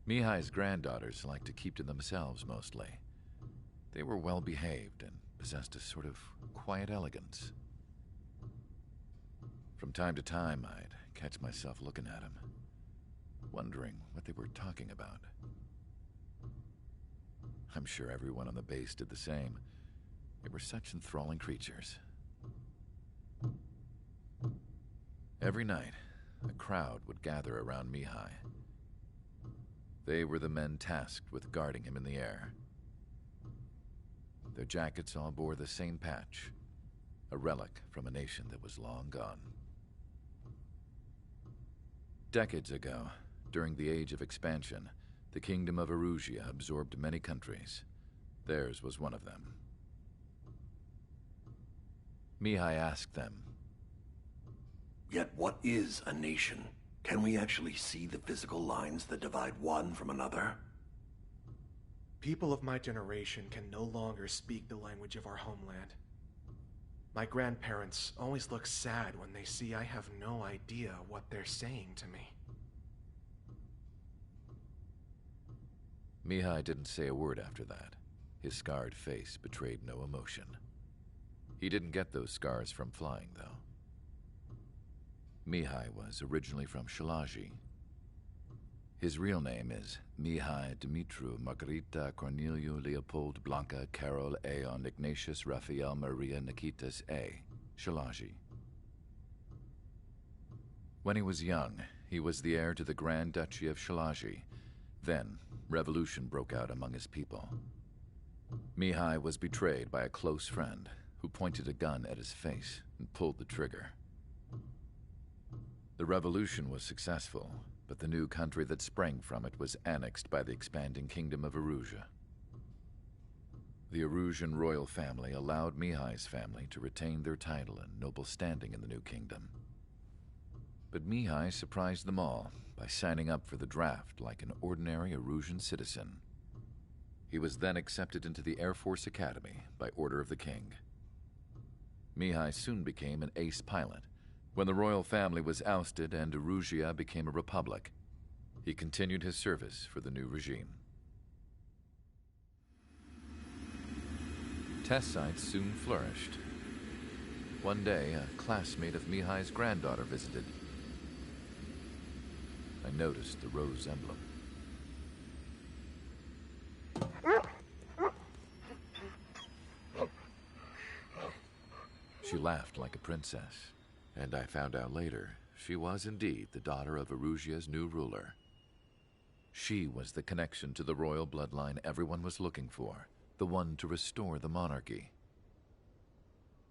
Mihai's granddaughters liked to keep to themselves mostly. They were well behaved and possessed a sort of quiet elegance. From time to time, I'd catch myself looking at them, wondering what they were talking about. I'm sure everyone on the base did the same. They were such enthralling creatures. Every night, a crowd would gather around Mihai. They were the men tasked with guarding him in the air. Their jackets all bore the same patch, a relic from a nation that was long gone. Decades ago, during the Age of Expansion, the Kingdom of Erusia absorbed many countries. Theirs was one of them. Mihai asked them, "Yet what is a nation? Can we actually see the physical lines that divide one from another?" People of my generation can no longer speak the language of our homeland. My grandparents always look sad when they see I have no idea what they're saying to me. Mihai didn't say a word after that. His scarred face betrayed no emotion. He didn't get those scars from flying, though. Mihai was originally from Shalaji. His real name is Mihai Dumitru Margarita Corneliu Leopold Blanca Carol Aeon Ignatius Raphael Maria Nikitas A. Shalaji. When he was young, he was the heir to the Grand Duchy of Shalaji. Then, revolution broke out among his people. Mihai was betrayed by a close friend who pointed a gun at his face and pulled the trigger. The revolution was successful, but the new country that sprang from it was annexed by the expanding Kingdom of Erusia. The Erusian royal family allowed Mihai's family to retain their title and noble standing in the new kingdom. But Mihai surprised them all by signing up for the draft like an ordinary Erusian citizen. He was then accepted into the Air Force Academy by order of the king. Mihai soon became an ace pilot. When the royal family was ousted and Erusia became a republic, he continued his service for the new regime. Test sites soon flourished. One day, a classmate of Mihai's granddaughter visited. I noticed the rose emblem. She laughed like a princess, and I found out later she was indeed the daughter of Erusia's new ruler. She was the connection to the royal bloodline everyone was looking for, the one to restore the monarchy.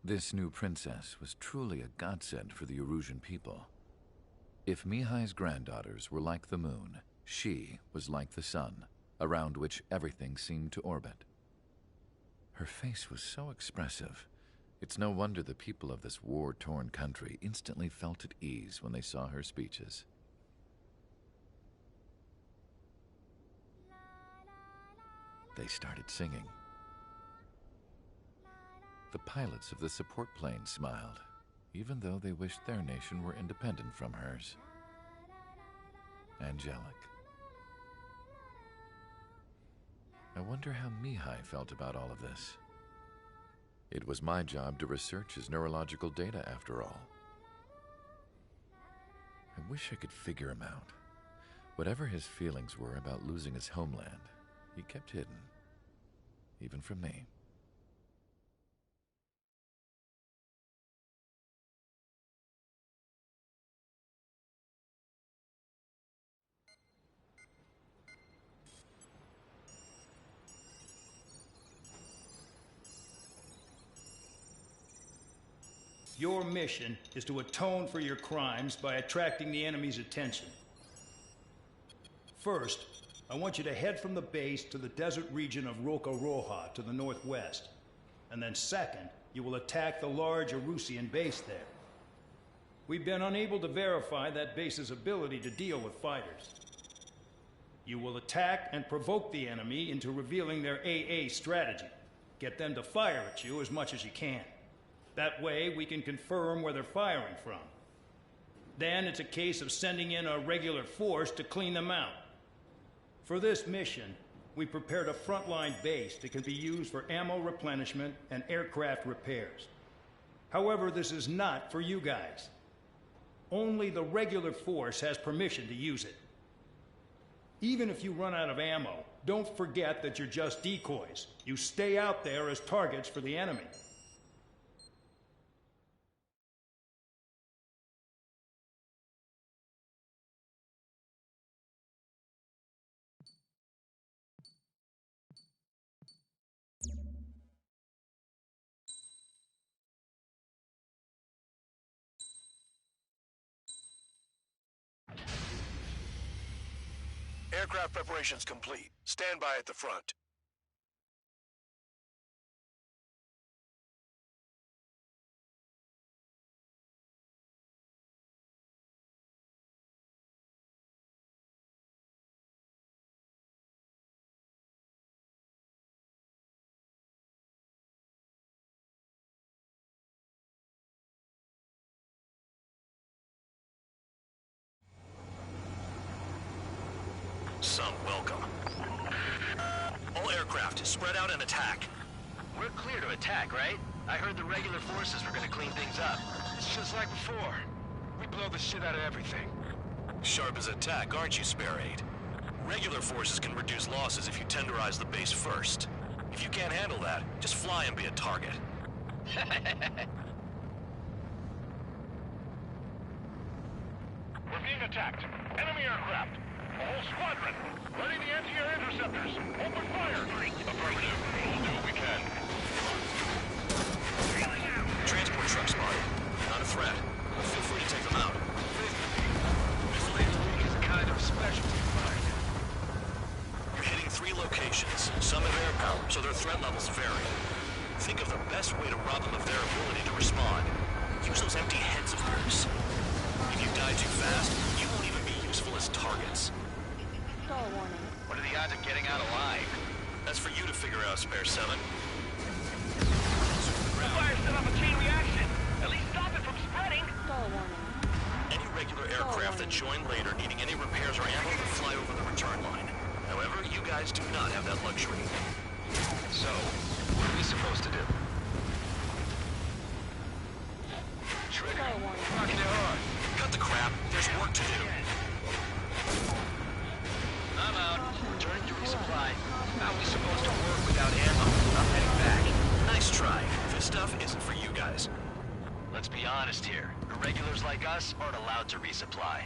This new princess was truly a godsend for the Erusian people. If Mihai's granddaughters were like the moon, she was like the sun, around which everything seemed to orbit. Her face was so expressive. It's no wonder the people of this war-torn country instantly felt at ease when they saw her speeches. They started singing. The pilots of the support plane smiled, even though they wished their nation were independent from hers. Angelic. I wonder how Mihai felt about all of this. It was my job to research his neurological data, after all. I wish I could figure him out. Whatever his feelings were about losing his homeland, he kept hidden, even from me. Your mission is to atone for your crimes by attracting the enemy's attention. First, I want you to head from the base to the desert region of Roca-Roja to the northwest. And then second, you will attack the large Erusian base there. We've been unable to verify that base's ability to deal with fighters. You will attack and provoke the enemy into revealing their AA strategy. Get them to fire at you as much as you can. That way, we can confirm where they're firing from. Then it's a case of sending in a regular force to clean them out. For this mission, we prepared a frontline base that can be used for ammo replenishment and aircraft repairs. However, this is not for you guys. Only the regular force has permission to use it. Even if you run out of ammo, don't forget that you're just decoys. You stay out there as targets for the enemy. Aircraft preparations complete. Stand by at the front. Some welcome. All aircraft, spread out and attack. We're clear to attack, right? I heard the regular forces were gonna clean things up. It's just like before. We blow the shit out of everything. Sharp as attack, aren't you, Spare 8? Regular forces can reduce losses if you tenderize the base first. If you can't handle that, just fly and be a target. We're being attacked. Enemy aircraft. A whole squadron. Ready the anti-air interceptors. Open fire. Affirmative. We'll do what we can. Transport truck spotted. Not a threat. Feel free to take them out. This latest week is a kind of specialty find. You're hitting 3 locations. Some have air power, so their threat levels vary. Think of the best way to rob them of their ability to respond. Use those empty heads of yours. If you die too fast, you won't even be useful as targets. What are the odds of getting out alive? That's for you to figure out, Spare 7. The fire set off a chain reaction. At least stop it from spreading. Any regular aircraft that join later needing any repairs or ammo can fly over the return line. However, you guys do not have that luxury. So, what are we supposed to do? Trigger, rocking it hard. Cut the crap. There's work to do. I'm out. Returning to resupply. How are we supposed to work without ammo? I'm heading back. Nice try. This stuff isn't for you guys. Let's be honest here. Irregulars like us aren't allowed to resupply.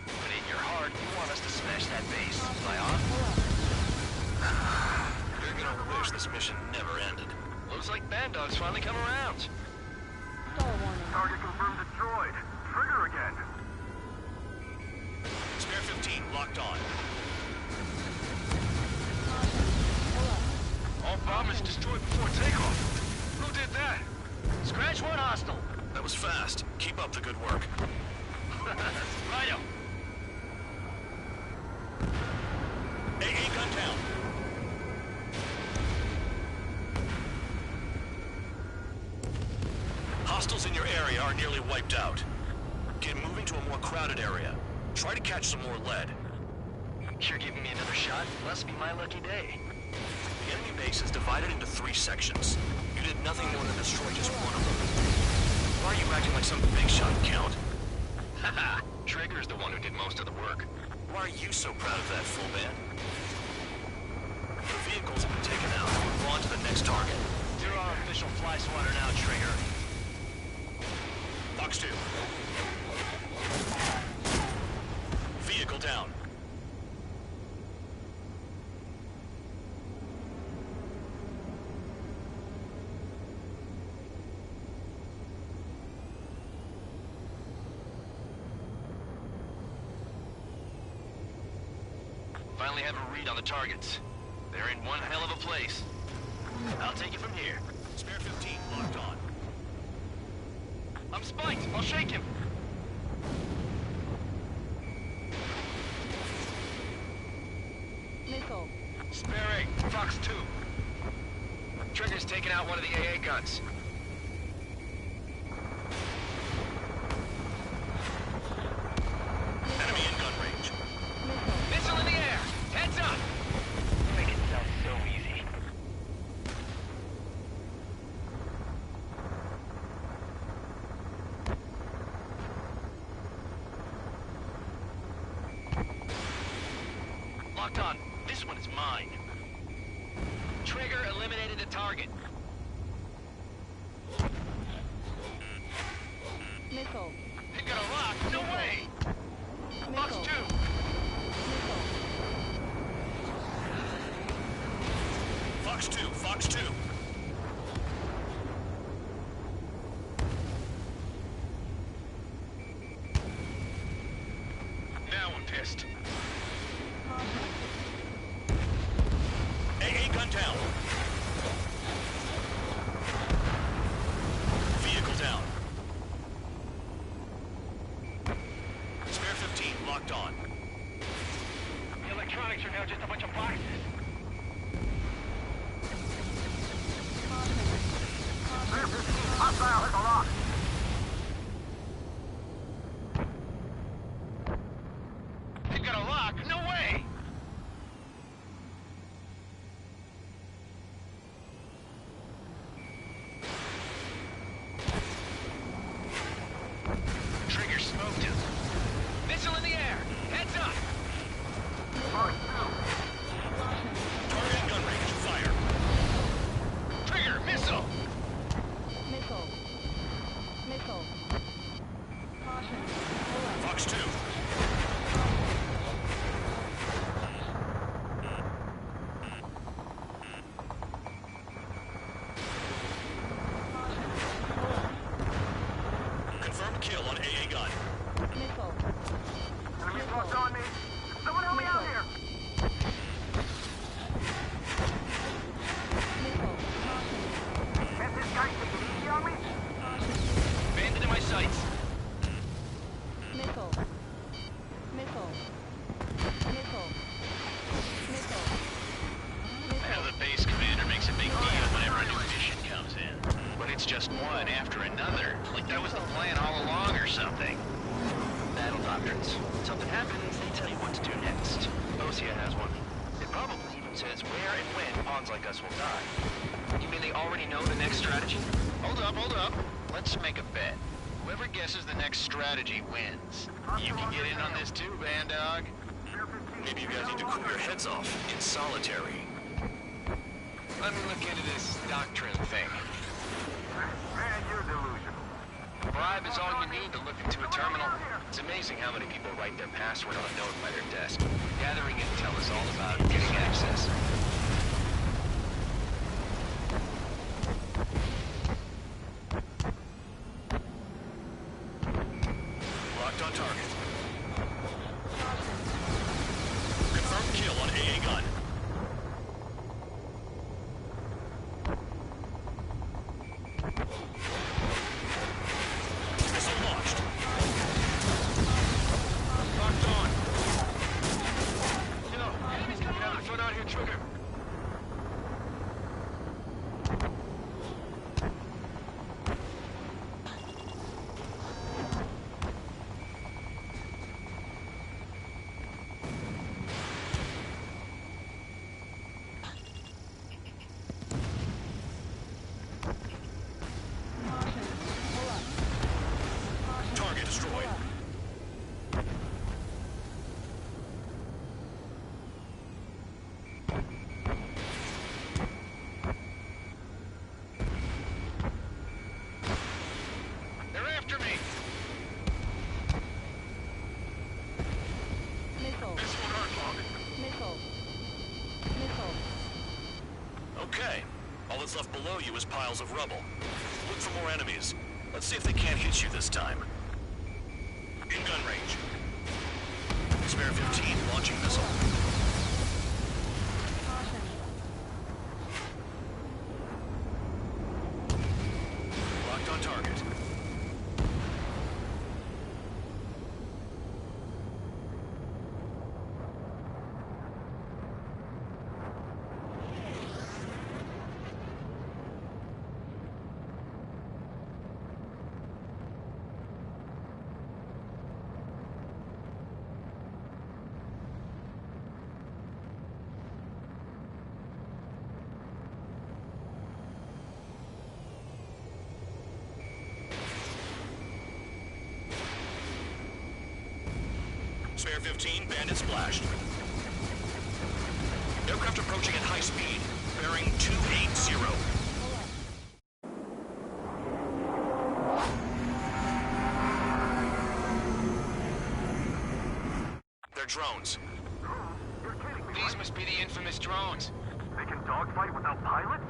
But in your heart, you want us to smash that base. Am I on? You're gonna wish this mission never ended. Looks like Bandog's finally come around. Target confirmed destroyed. Trigger again. Spare 15, locked on. All bombers destroyed before takeoff. Who did that? Scratch one hostile. That was fast. Keep up the good work. Righto. AA gun down. Hostiles in your area are nearly wiped out. Get moving to a more crowded area. Try to catch some more lead. You're giving me another shot? Must be my lucky day. The enemy base is divided into 3 sections. You did nothing more than destroy just one of them. Why are you acting like some big shot, Count? Haha, Trigger's the one who did most of the work. Why are you so proud of that, full man? The vehicles have been taken out. We're on to the next target. You're our official fly swatter now, Trigger. Box 2. Vehicle down. Finally have a read on the targets. They're in one hell of a place. I'll take it from here. Spare 15 locked on. I'm spiked. I'll shake him. Missile. Spare 8, Fox 2. Trigger's taking out one of the AA guns. Enemy in gun range. Missile in the air. Heads up. locked on. This one is mine. Trigger eliminated the target. Missile. They got a lock. No way. Fox 2. Missile. Fox 2, Fox 2. Now I'm pissed. AA gun down. Vehicle down. Spare 15 locked on. The electronics are now just a bunch of boxes. Hostile hit the lock. They got a lock. No way. Trigger smoked him. Missile in the air. Heads up. Target gun range. Fire. Trigger missile. Missile. Missile. Caution. Alert. Fox 2. Confirmed kill on AA gun. Missile. Enemy close on me. Someone help me out here. Missile. Caution. Can't this guy take it easy on me? Bandit in my sights. Missile. Missile. Missile. Missile. I know Missile. the base commander makes a big deal whenever a new mission comes in. But it's just one after another. Like that was the plan all along or something. Battle doctrines. Something happens, they tell you what to do next. Osia has one. It probably even says where and when pawns like us will die. You mean they already know the next strategy? Hold up, hold up. Let's make a bet. Whoever guesses the next strategy wins. You can get in on this too, Band Dog. Maybe you guys need to cool your heads off in solitary. Let me look into this doctrine thing. Man, you're delusional. A bribe is all you need to look into a terminal. It's amazing how many people write their password on a note by their desk. Gathering intel is all about getting access. Locked on target. Confirmed kill on AA gun. Missile launched. Locked on. Yo, enemies coming out of the foot out here, Trigger. Target destroyed. They're after me. Missile. This won't hurt long. Missile. Missile. Okay. All that's left below you is piles of rubble. Look for more enemies. Let's see if they can't hit you this time. In gun range. Spare 15 launching missile. Caution. Locked on target. Spare 15, bandit splashed. Aircraft approaching at high speed. Bearing 280. They're drones. These must be the infamous drones. They can dogfight without pilots?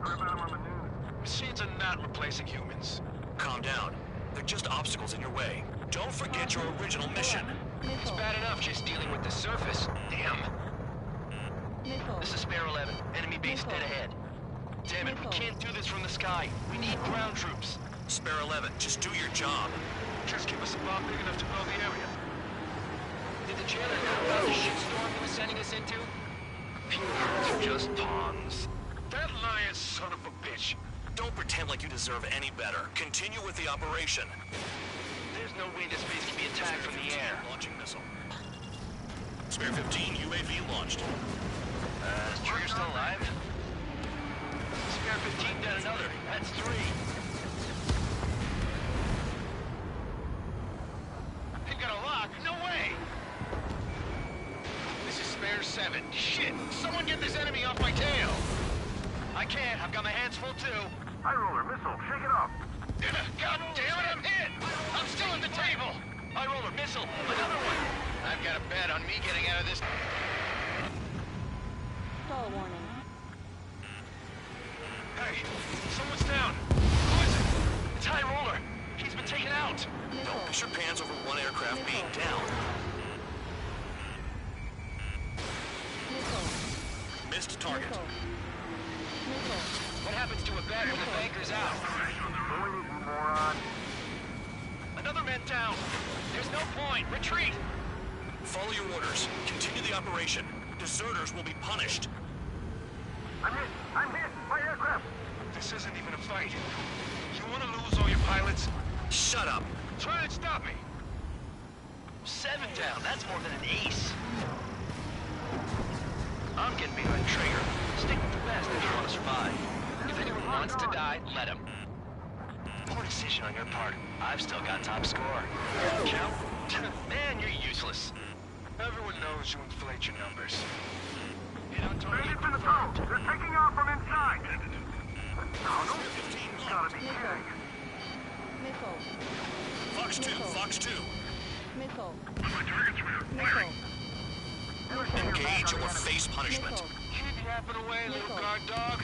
Heard about them on the news. Machines are not replacing humans. Calm down. They're just obstacles in your way. Don't forget your original mission. It's bad enough just dealing with the surface. Damn. Missile. This is Spare 11. Enemy base dead ahead. Damn it, we can't do this from the sky. We need ground troops. Spare 11, just do your job. Just give us a bomb big enough to blow the area. Did the jailer know about the shitstorm he was sending us into? Humans are just pawns. That lying son of a bitch. Don't pretend like you deserve any better. Continue with the operation. There's no way this base can be attacked from the air. Launching missile. Spare 15 UAV launched. Is Trigger still alive? Spare 15 dead another. That's 3. He got a lock? No way! This is Spare 7. Shit! Someone get this enemy off my tail! I can't. I've got my hands full too. High roller missile, shake it off. God damn it, I'm hit! I'm still at the table! High roller missile, another one! I've got a bet on me getting out of this. Stall warning. Hey, someone's down. Who is it? It's High roller. He's been taken out. Don't push your pants over one aircraft being down. Missile. Missed target. Missile. Missile. What happens to a bet when the banker's out? Moron. Another man down. There's no point. Retreat. Follow your orders. Continue the operation. Deserters will be punished. I'm hit! I'm hit! My aircraft! This isn't even a fight. You want to lose all your pilots? Shut up. Try and stop me. 7 down. That's more than an ace. I'm getting behind Traeger. Stick with the best if you want to survive. If anyone wants to die, let him. Poor decision on your part. I've still got top score. Count? Man, you're useless. Everyone knows you inflate your numbers. Hit on target. Bandits in the tunnel! They're taking off from inside! Tunnel? You gotta be kidding. Missile. Fox 2, Missile. Fox 2. Missile. My target's real. Missile. Engage or face punishment. Missile. Keep yapping away, little Missile. guard dog.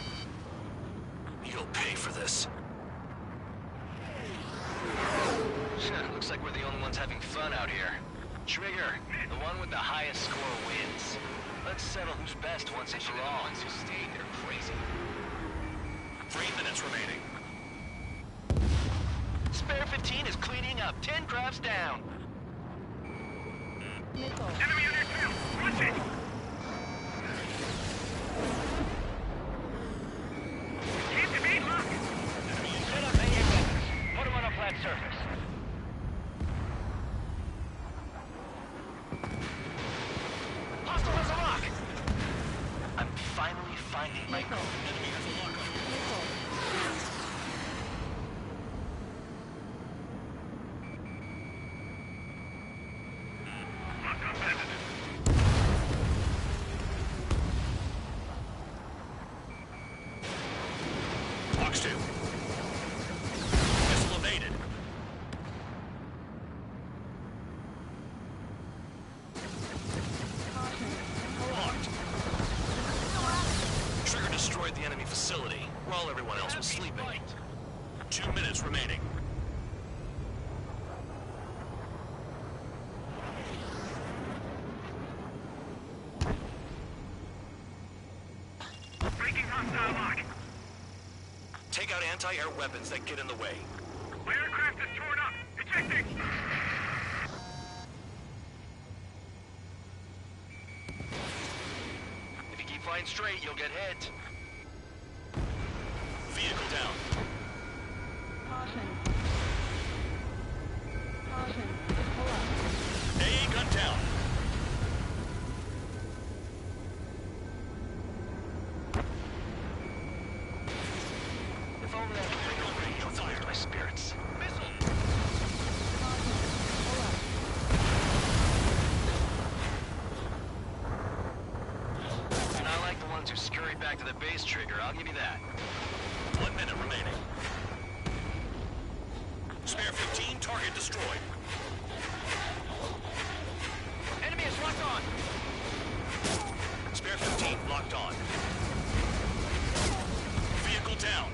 You'll pay for this. Looks like we're the only ones having fun out here. Trigger, the one with the highest score wins. Let's settle who's best once and for all. The ones who stayed, they're crazy. 3 minutes remaining. Spare 15 is cleaning up. 10 crafts down. Missile. Enemy on airfield! Watch it! Keep the beat, look! Set up AA weapons. Put them on a flat surface. Hostile has a lock! I'm finally finding my Missile. Missile. Fox 2. Missile evaded. Locked. Trigger destroyed the enemy facility while everyone else was sleeping. 2 minutes remaining. Breaking hostile lock! Take out anti-air weapons that get in the way. My aircraft is torn up! Ejecting! If you keep flying straight, you'll get hit. Vehicle down. Caution. Caution. Pull up. AA gun down. If only I could bring a radio to lift my spirits. Missile! Caution. Pull up. You're not to the base trigger, I'll give you that. 1 minute remaining. Spare 15, target destroyed. Enemy is locked on! Spare 15, locked on. Vehicle down.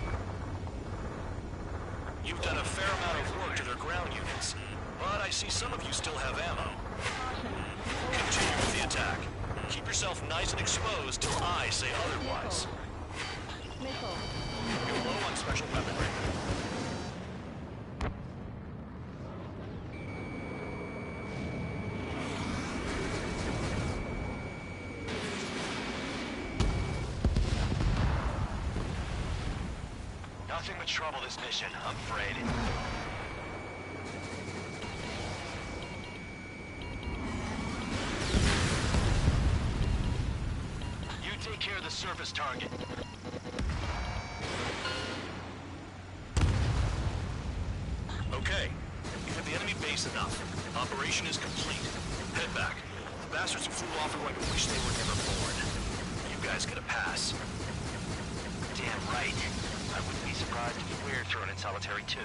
You've done a fair amount of work to their ground units, but I see some of you still have ammo. Continue with the attack. Keep yourself nice and exposed till I say otherwise. Missile. You're low on special weaponry. Nothing but trouble this mission, I'm afraid. You take care of the surface target. Okay. You have the enemy base enough. Operation is complete. Head back. The bastards who flew off are going to wish they were never born. You guys get a pass. Damn right. I wouldn't be surprised if we're thrown in solitary too.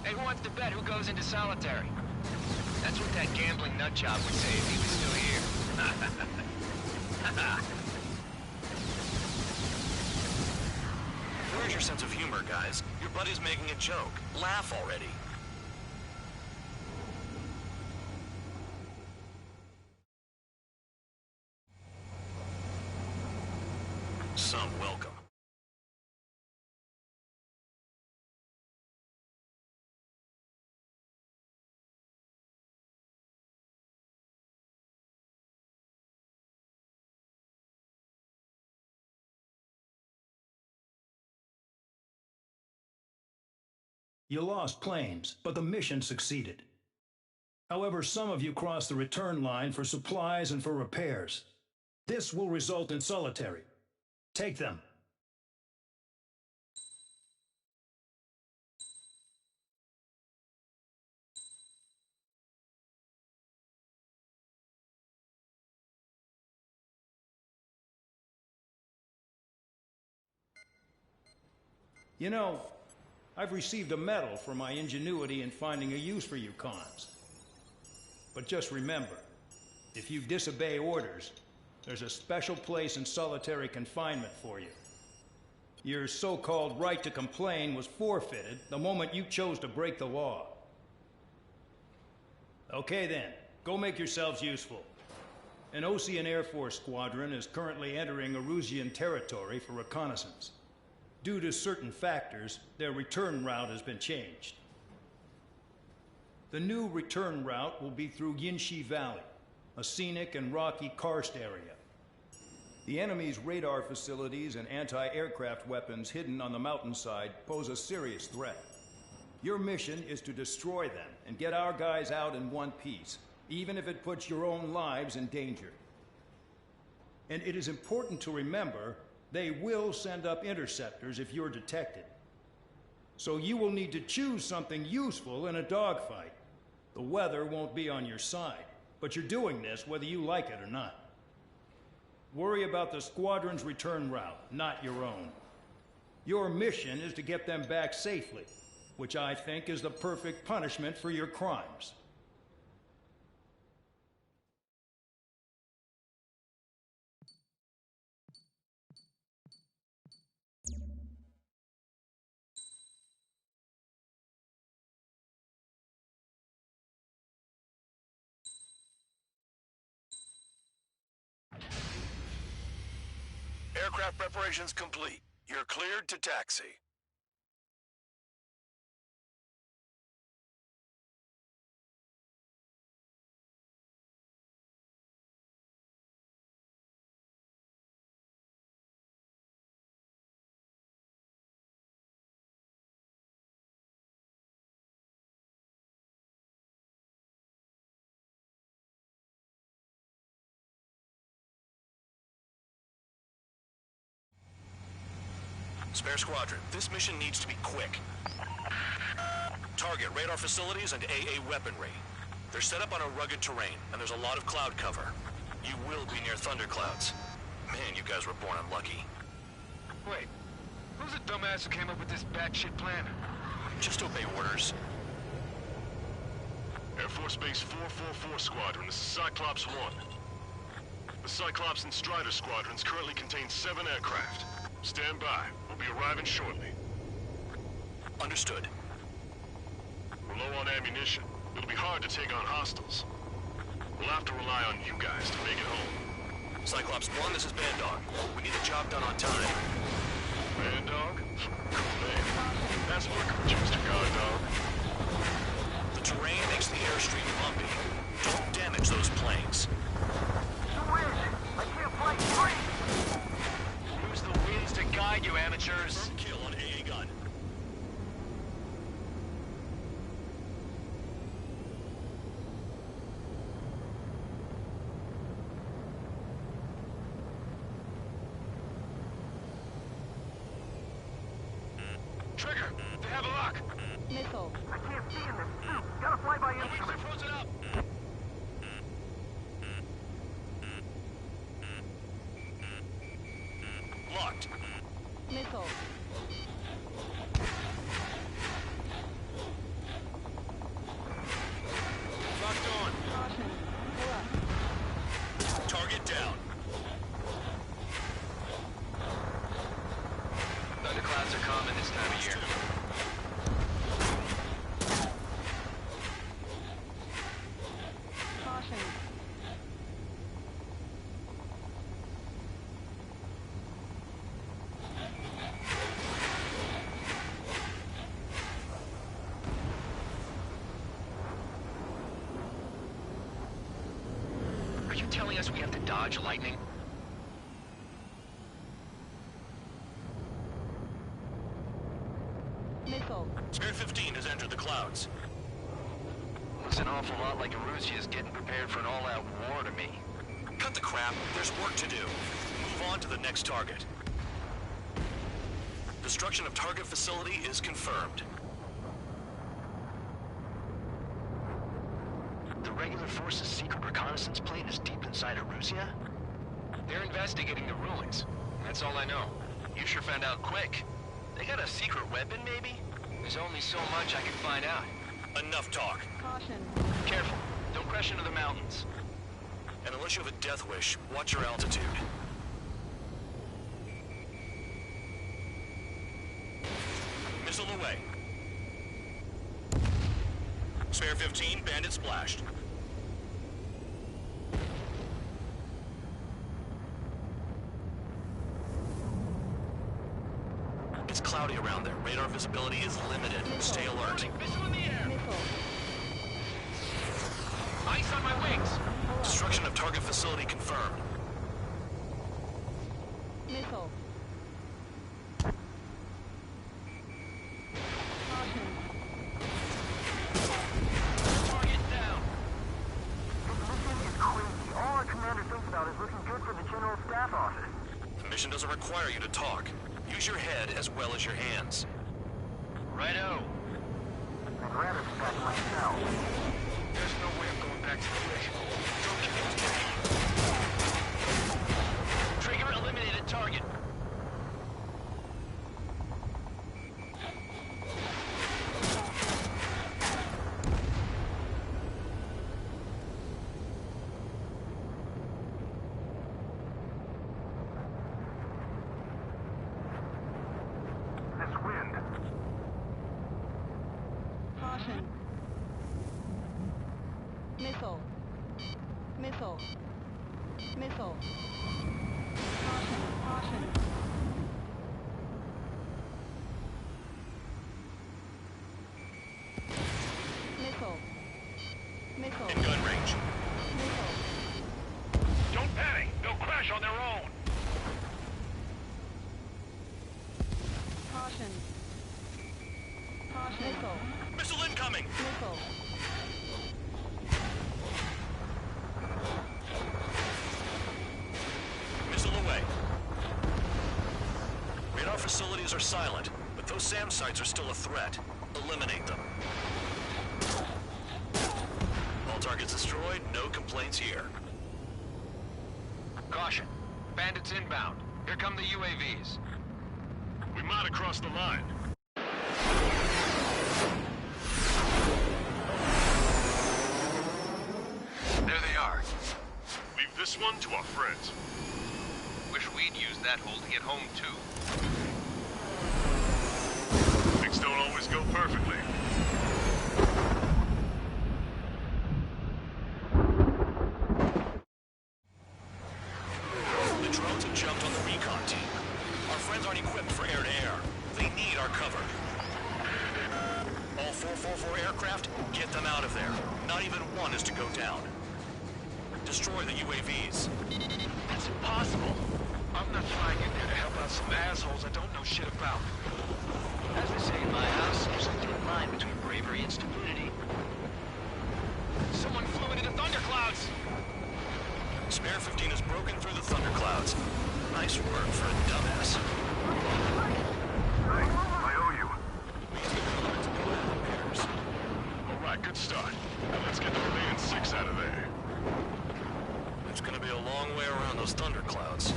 Hey, who wants to bet who goes into solitary? That's what that gambling nutjob would say if he was still here. Where's your sense of humor, guys? Your buddy's making a joke. Laugh already. Some welcome. You lost planes, but the mission succeeded. However, some of you crossed the return line for supplies and for repairs. This will result in solitary. Take them. You know, I've received a medal for my ingenuity in finding a use for you cons. But just remember, if you disobey orders, there's a special place in solitary confinement for you. Your so-called right to complain was forfeited the moment you chose to break the law. Okay then, go make yourselves useful. An Osean Air Force squadron is currently entering Erusian territory for reconnaissance. Due to certain factors, their return route has been changed. The new return route will be through Yinshi Valley, a scenic and rocky karst area. The enemy's radar facilities and anti-aircraft weapons hidden on the mountainside pose a serious threat. Your mission is to destroy them and get our guys out in one piece, even if it puts your own lives in danger. And it is important to remember they will send up interceptors if you're detected. So you will need to choose something useful in a dogfight. The weather won't be on your side, but you're doing this whether you like it or not. Worry about the squadron's return route, not your own. Your mission is to get them back safely, which I think is the perfect punishment for your crimes. Aircraft preparations complete. You're cleared to taxi. Spare squadron, this mission needs to be quick. Target radar facilities and AA weaponry. They're set up on a rugged terrain, and there's a lot of cloud cover. You will be near thunderclouds. Man, you guys were born unlucky. Wait, who's the dumbass who came up with this batshit plan? Just obey orders. Air Force Base 444 Squadron, this is Cyclops 1. The Cyclops and Strider squadrons currently contain 7 aircraft. Stand by. We'll be arriving shortly. Understood. We're low on ammunition. It'll be hard to take on hostiles. We'll have to rely on you guys to make it home. Cyclops 1, this is Bandog. We need the job done on time. Bandog? Man, that's what I could choose to guard, dog. The terrain makes the airstream bumpy. Don't damage those planes. Use the winds to guide you, amateurs. Firm kill on AA gun. Trigger, they have a lock. Missile. I can't see in this suit. Gotta fly by instrument. Frozen up. Locked. Missile. Locked on. Caution. Pull up. Target down. Thunderclouds are common this time of year. Caution. Are you telling us we have to dodge lightning? Missile. Spirit 15 has entered the clouds. Looks an awful lot like Erusia is getting prepared for an all-out war to me. Cut the crap. There's work to do. Move on to the next target. Destruction of target facility is confirmed. The regular force's secret reconnaissance plane is deep inside Erusia? They're investigating the ruins. That's all I know. You sure found out quick. They got a secret weapon, maybe? There's only so much I can find out. Enough talk. Caution. Careful. Don't crash into the mountains. And unless you have a death wish, watch your altitude. Missile away. Spare 15, bandit splashed. It's cloudy around there. Radar visibility is limited. Stay alert. Missile in the air! Missile. Ice on my wings! Destruction of target facility confirmed. Missile. Caution. Target down! All our commander thinks about is looking good for the General Staff Office. The mission doesn't require you to talk. Use your head as well as your hands. Righto. I'd rather be back in my cell. There's no way I'm going back to the brig. Don't give me Trigger eliminated target. This wind. Caution. Missile. Missile. Missile. Caution. Caution. Missile. Missile. In gun range. Missile. Don't panic. They'll crash on their own. Caution. Caution. Missile. Missile incoming! Missile. Missile away. Radar facilities are silent, but those SAM sites are still a threat. Eliminate them. All targets destroyed, no complaints here. Caution. Bandits inbound. Here come the UAVs. We might have crossed the line. There they are. Leave this one to our friends. Wish we'd used that hole to get home, too. Things don't always go perfectly. The drones have jumped on the recon team. Our friends aren't equipped for air-to-air. They need our cover. All 444 aircraft, get them out of there. Not even one is to go down. Destroy the UAVs. That's impossible. I'm not flying in there to help out some assholes I don't know shit about. As they say in my house, there's a thin line between bravery and stupidity. Someone flew into the thunderclouds! Spare 15 has broken through the thunderclouds. Nice work for a dumbass. Thanks. I owe you. All right, good start. Now let's get the remaining 6 out of there. It's gonna be a long way around those thunderclouds.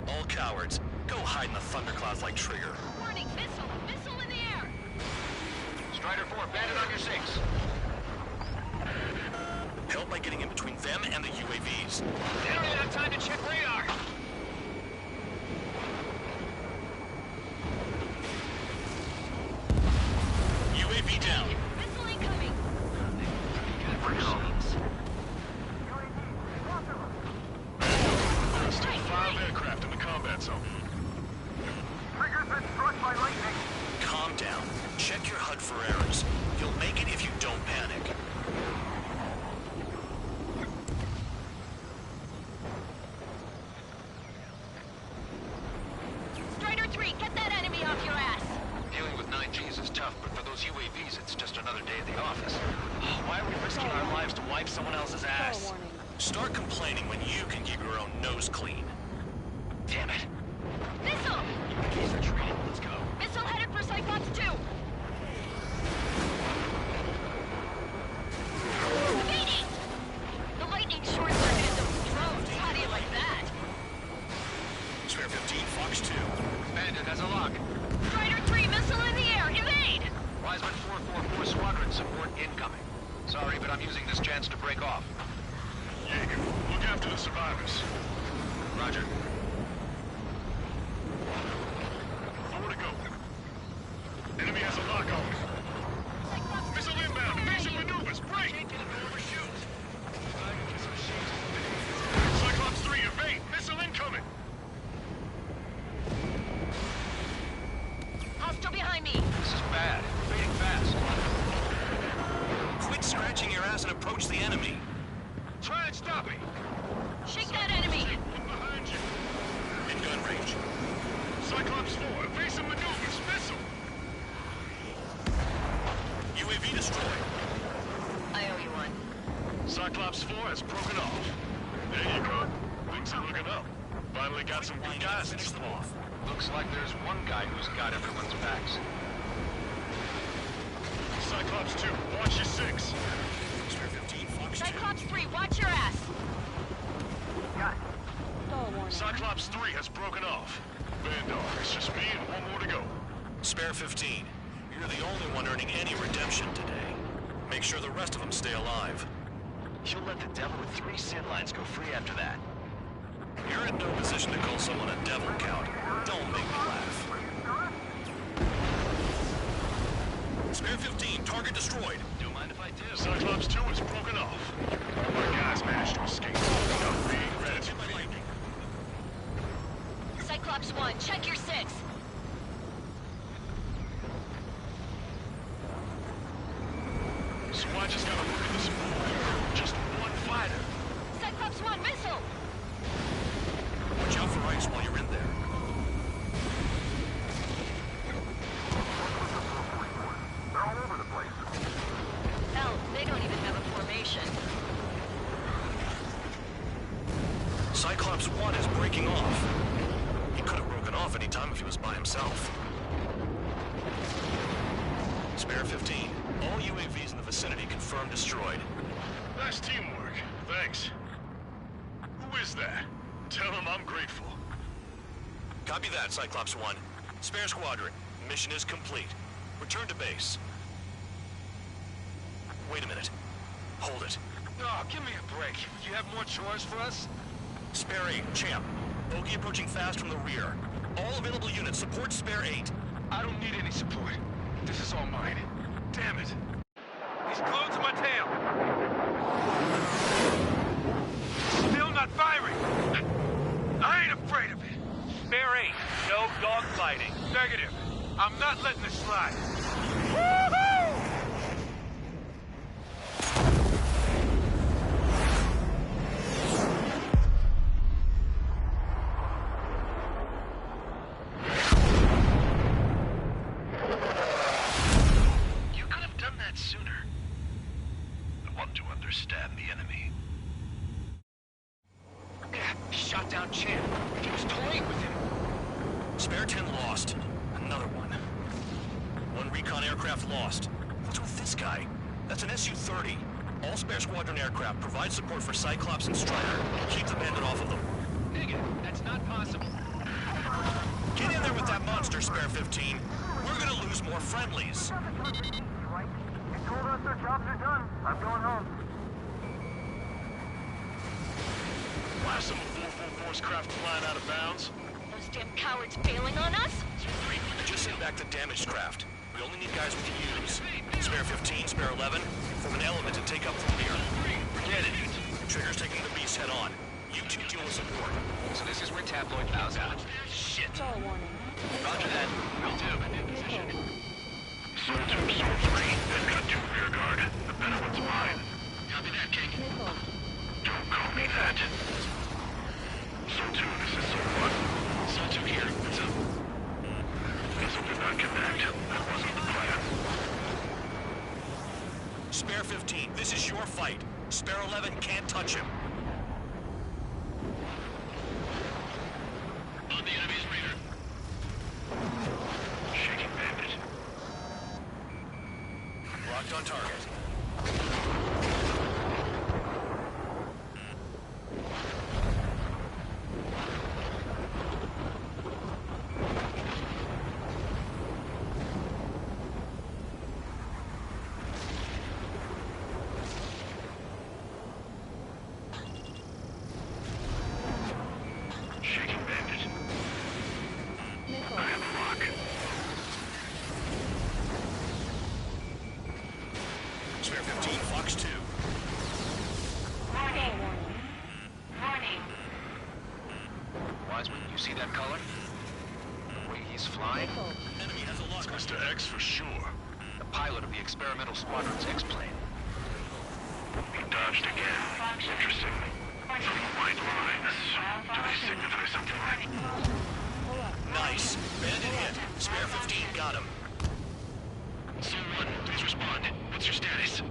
All cowards, go hide in the thunderclouds like Trigger. Warning, missile! Missile in the air! Strider 4, bandit on your 6. Help by getting in between them and the UAVs. They don't even have time to check radar! UAV down. Missile incoming! Still 5 aircraft in the combat zone. Trigger's been struck by lightning. Calm down. Check your HUD for errors. You'll make it if you don't panic. Strider 3, get that enemy off your ass! Dealing with 9Gs is tough, but for those UAVs, it's just another day at the office. Why are we risking our lives to wipe someone else's ass? Warning. Start complaining when you can keep your own nose clean. Damn it. Missile! UAVs retreating. Let's go. Missile headed for Cyclops 2! Evading! The lightning short-circuited those drones. How do you like that? Spare 15, Fox 2. Bandit has a lock. Strider 3, missile in the air! Evade! Wiseman 444 squadron support incoming. Sorry, but I'm using this chance to break off. Jaeger, look after the survivors. Roger. Nowhere to go. Enemy has a lock on. Cyclops Missile 2 inbound. is Evasive firing. maneuvers. Break. Can't get him to overshoot. Cyclops 3, evade. Missile incoming. Hostile behind me! This is bad. We're fading fast. Quit scratching your ass and approach the enemy. Try and stop me. Shake that enemy! Look behind you. In gun range. Cyclops 4, evasive maneuvers. Missile. UAV destroyed. I owe you one. Cyclops 4 has broken off. There you go. Things are looking up. Finally got some good guys in Finish them off. Looks like there's one guy who's got everyone's backs. Cyclops 2, watch your 6. Spare 15, Fox 2. Cyclops 3, watch your ass! Got it. Stall warning. Cyclops 3 has broken off. Vandal, it's just me and one more to go. Spare 15. You're the only one earning any redemption today. Make sure the rest of them stay alive. You'll let the devil with 3 sin lines go free after that. You're in no position to call someone a devil, Count. Don't make me laugh. Spare 15, target destroyed. Don't mind if I do. Cyclops 2 is broken off. All my guys managed to escape. Now being ready. Hit by lightning. Cyclops 1, check your 6! So I just gotta look at this fool. Just one fighter. Cyclops 1, missile! Watch out for ice while you're in there. They're all over the place. Hell, they don't even have a formation. Cyclops 1 is breaking off. He could have broken off any time if he was by himself. Spare 15. All UAVs in the vicinity confirmed destroyed. Nice teamwork. Thanks. Who is that? Tell him I'm grateful. Copy that, Cyclops 1. Spare Squadron, mission is complete. Return to base. Wait a minute. Hold it. Oh, give me a break. You have more chores for us? Spare 8, Champ. Bogey approaching fast from the rear. All available units support Spare 8. I don't need any support. This is all mine. Damn it. He's glued to my tail. Still not firing. I ain't afraid of it. Spare 8, no dogfighting. Negative. I'm not letting this slide. Woohoo! You could have done that sooner. I want to understand the enemy. Shot down Champ. He was toying with him. Spare 10 lost. Another one. One recon aircraft lost. What's with this guy? That's an Su-30. All Spare Squadron aircraft provide support for Cyclops and Strider. Keep the bandit off of them. Negative. That's not possible. Get in there with that monster, Spare 15. We're gonna lose more friendlies. You told us their jobs are done. I'm going home. Why are some of 444's craft flying out of bounds? Those damn cowards bailing on us? Just send back the damaged craft. We only need guys we can use. Spare 15, Spare 11, form an element and take up the rear. Forget it. Trigger's taking the beast head on. You two deal with support. So this is where Tabloid bows out. Shit. Roger that. Will do. Zone 2, Zone 3. They've got 2 rear guard. The better one's mine. Copy that, King. Don't call me that. Zone 2, this is Zone 1. Zone 2 here. What's up? Vessel did not connect. That wasn't the plan. Spare 15, this is your fight. Spare 11 can't touch him. On the enemy's radar. Shaking bandit. Locked on target. Shaking bandit. I have a lock. Spare 15, Fox 2. Wiseman, you see that color? The way he's flying? Enemy has a lock. Mr. X for sure. The pilot of the experimental squadron's X-plane. He dodged again. Interesting. Some white lines. Do they signify something? Nice. Bandit hit. Spare 15, got him. Zone 1, please respond. What's your status?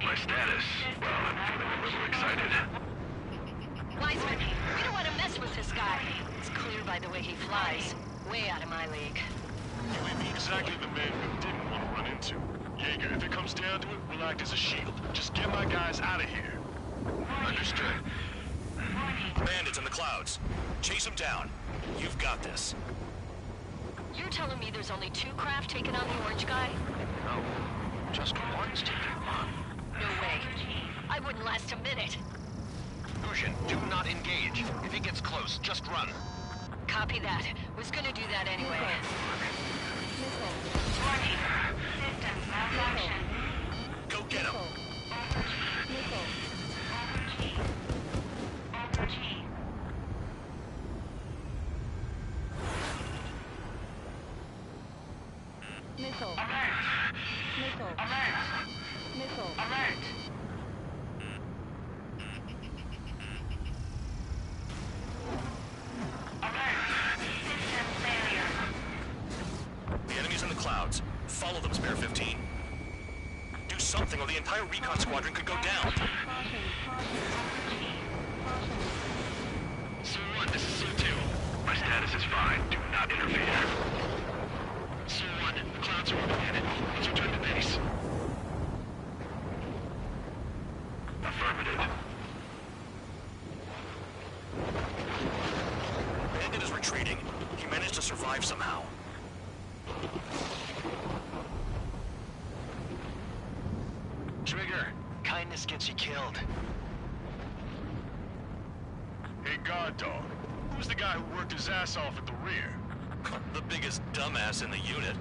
My status? Well, I'm feeling a little excited. Wiseman, we don't want to mess with this guy. It's clear by the way he flies. Way out of my league. You may be exactly the man we didn't want to run into. Jaeger, if it comes down to it, we'll act as a shield. Just get my guys out of here. Understood. Bandits in the clouds. Chase them down. You've got this. You're telling me there's only 2 craft taking on the orange guy? No, just one's taking him on. No way. I wouldn't last a minute. Fusion, do not engage. If he gets close, just run. Copy that. Was gonna do that anyway. Go get him. The enemy's in the clouds. Follow them, Spare 15. Do something or the entire recon squadron could go down. Zone 1, this is Zone 2. My status is fine. Do not interfere. Zone 1, the clouds are open at it. Let's return to base. Affirmative. retreating. He managed to survive somehow. Trigger, kindness gets you killed. Hey, guard dog. Who's the guy who worked his ass off at the rear? The biggest dumbass in the unit.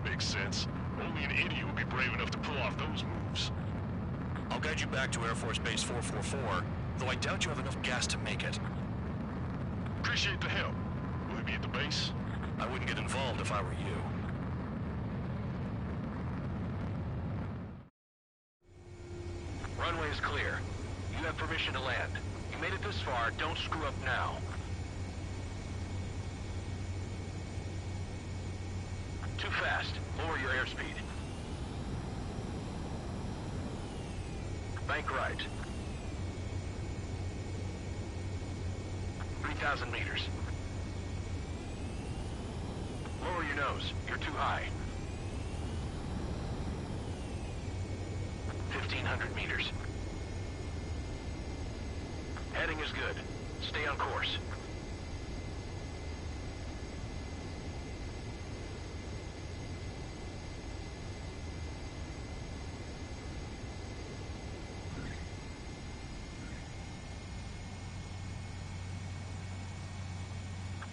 Makes sense. Only an idiot would be brave enough to pull off those moves. I'll guide you back to Air Force Base 444, though I doubt you have enough gas to make it. Appreciate the help. Will he be at the base? I wouldn't get involved if I were you. Runway is clear. You have permission to land. You made it this far, don't screw up now. Too fast. Lower your airspeed. Bank right. 3,000 meters. Lower your nose. You're too high. 1,500 meters. Heading is good. Stay on course.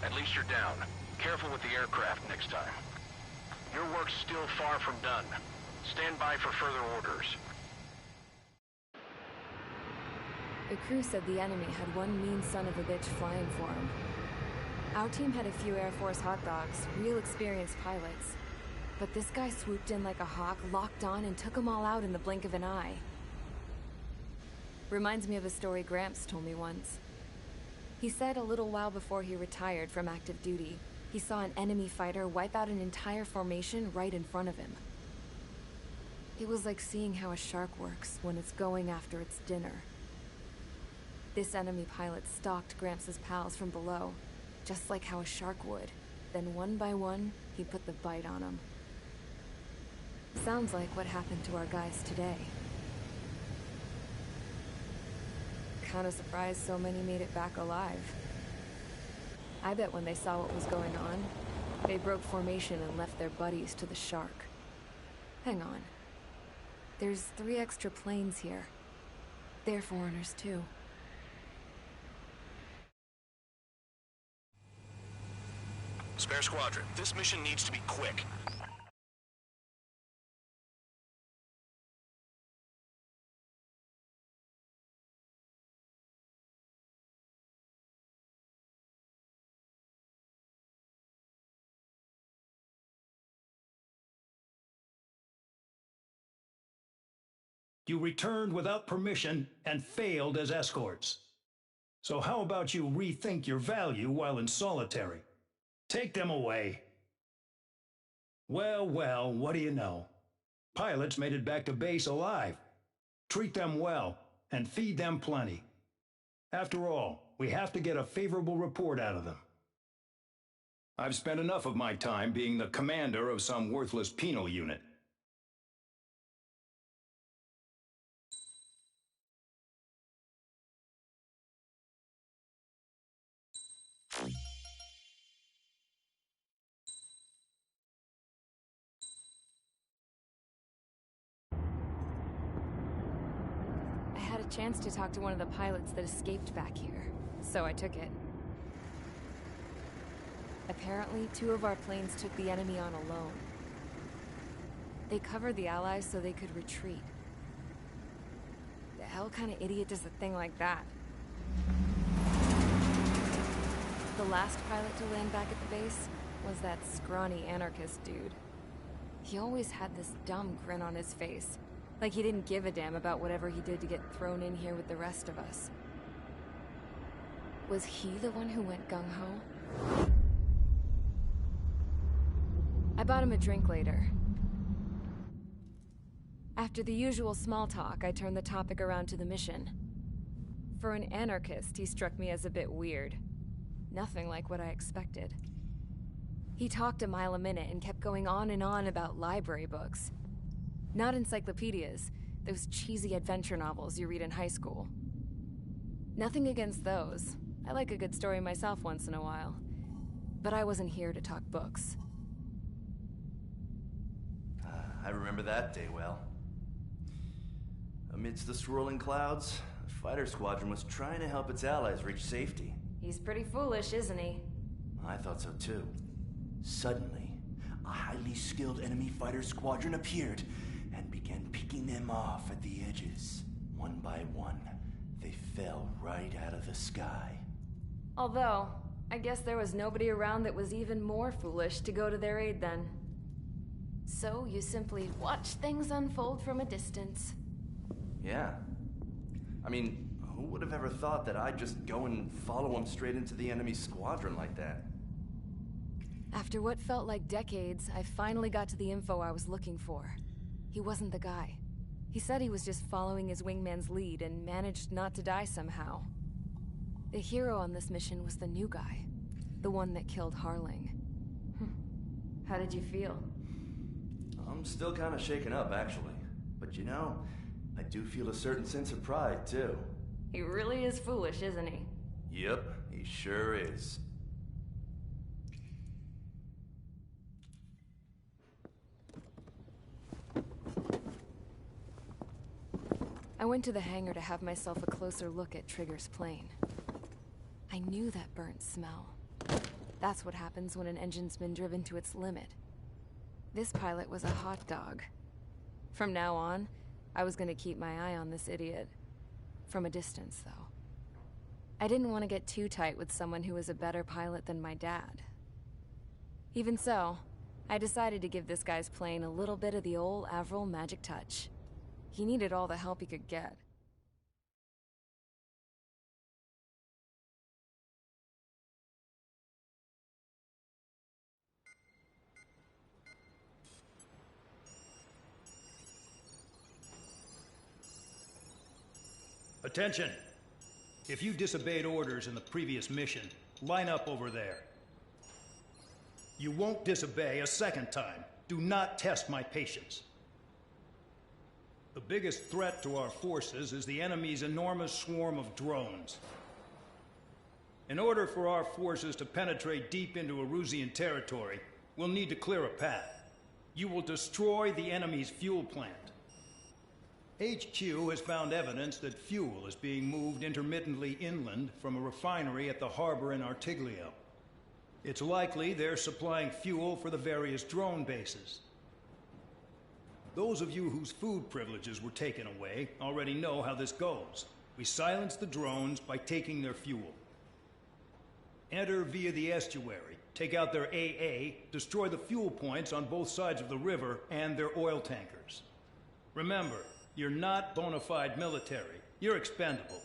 At least you're down. Careful with the aircraft next time. Your work's still far from done. Stand by for further orders. The crew said the enemy had one mean son of a bitch flying for him. Our team had a few Air Force hot dogs, real experienced pilots. But this guy swooped in like a hawk, locked on, and took them all out in the blink of an eye. Reminds me of a story Gramps told me once. He said a little while before he retired from active duty, he saw an enemy fighter wipe out an entire formation right in front of him. It was like seeing how a shark works when it's going after its dinner. This enemy pilot stalked Gramps' pals from below, just like how a shark would. Then one by one, he put the bite on them. Sounds like what happened to our guys today. Kinda surprised so many made it back alive. I bet when they saw what was going on, they broke formation and left their buddies to the shark. Hang on. There's 3 extra planes here. They're foreigners too. Spare squadron, this mission needs to be quick. You returned without permission and failed as escorts. So how about you rethink your value while in solitary? Take them away. Well, well, what do you know? Pilots made it back to base alive. Treat them well and feed them plenty. After all, we have to get a favorable report out of them. I've spent enough of my time being the commander of some worthless penal unit. I had a chance to talk to one of the pilots that escaped back here, so I took it. Apparently, 2 of our planes took the enemy on alone. They covered the Allies so they could retreat. The hell kind of idiot does a thing like that? The last pilot to land back at the base was that scrawny anarchist dude. He always had this dumb grin on his face, like he didn't give a damn about whatever he did to get thrown in here with the rest of us. Was he the one who went gung-ho? I bought him a drink later. After the usual small talk, I turned the topic around to the mission. For an anarchist, he struck me as a bit weird. Nothing like what I expected. He talked a mile a minute and kept going on and on about library books. Not encyclopedias, those cheesy adventure novels you read in high school. Nothing against those. I like a good story myself once in a while. But I wasn't here to talk books. I remember that day well. Amidst the swirling clouds, the fighter squadron was trying to help its allies reach safety. He's pretty foolish, isn't he? I thought so too. Suddenly, a highly skilled enemy fighter squadron appeared and began picking them off at the edges. One by one, they fell right out of the sky. Although, I guess there was nobody around that was even more foolish to go to their aid then. So you simply watch things unfold from a distance. Yeah. I mean, who would have ever thought that I'd just go and follow him straight into the enemy squadron like that? After what felt like decades, I finally got to the info I was looking for. He wasn't the guy. He said he was just following his wingman's lead and managed not to die somehow. The hero on this mission was the new guy. The one that killed Harling. How did you feel? I'm still kind of shaken up, actually. But you know, I do feel a certain sense of pride, too. He really is foolish, isn't he? Yep, he sure is. I went to the hangar to have myself a closer look at Trigger's plane. I knew that burnt smell. That's what happens when an engine's been driven to its limit. This pilot was a hot dog. From now on, I was gonna keep my eye on this idiot. From a distance, though. I didn't want to get too tight with someone who was a better pilot than my dad. Even so, I decided to give this guy's plane a little bit of the old Avril magic touch. He needed all the help he could get. Attention! If you disobeyed orders in the previous mission, line up over there. You won't disobey a second time. Do not test my patience. The biggest threat to our forces is the enemy's enormous swarm of drones. In order for our forces to penetrate deep into Erusian territory, we'll need to clear a path. You will destroy the enemy's fuel plant. HQ has found evidence that fuel is being moved intermittently inland from a refinery at the harbor in Artiglio. It's likely they're supplying fuel for the various drone bases. Those of you whose food privileges were taken away already know how this goes. We silence the drones by taking their fuel. Enter via the estuary, take out their AA, destroy the fuel points on both sides of the river and their oil tankers. Remember, you're not bona fide military. You're expendable.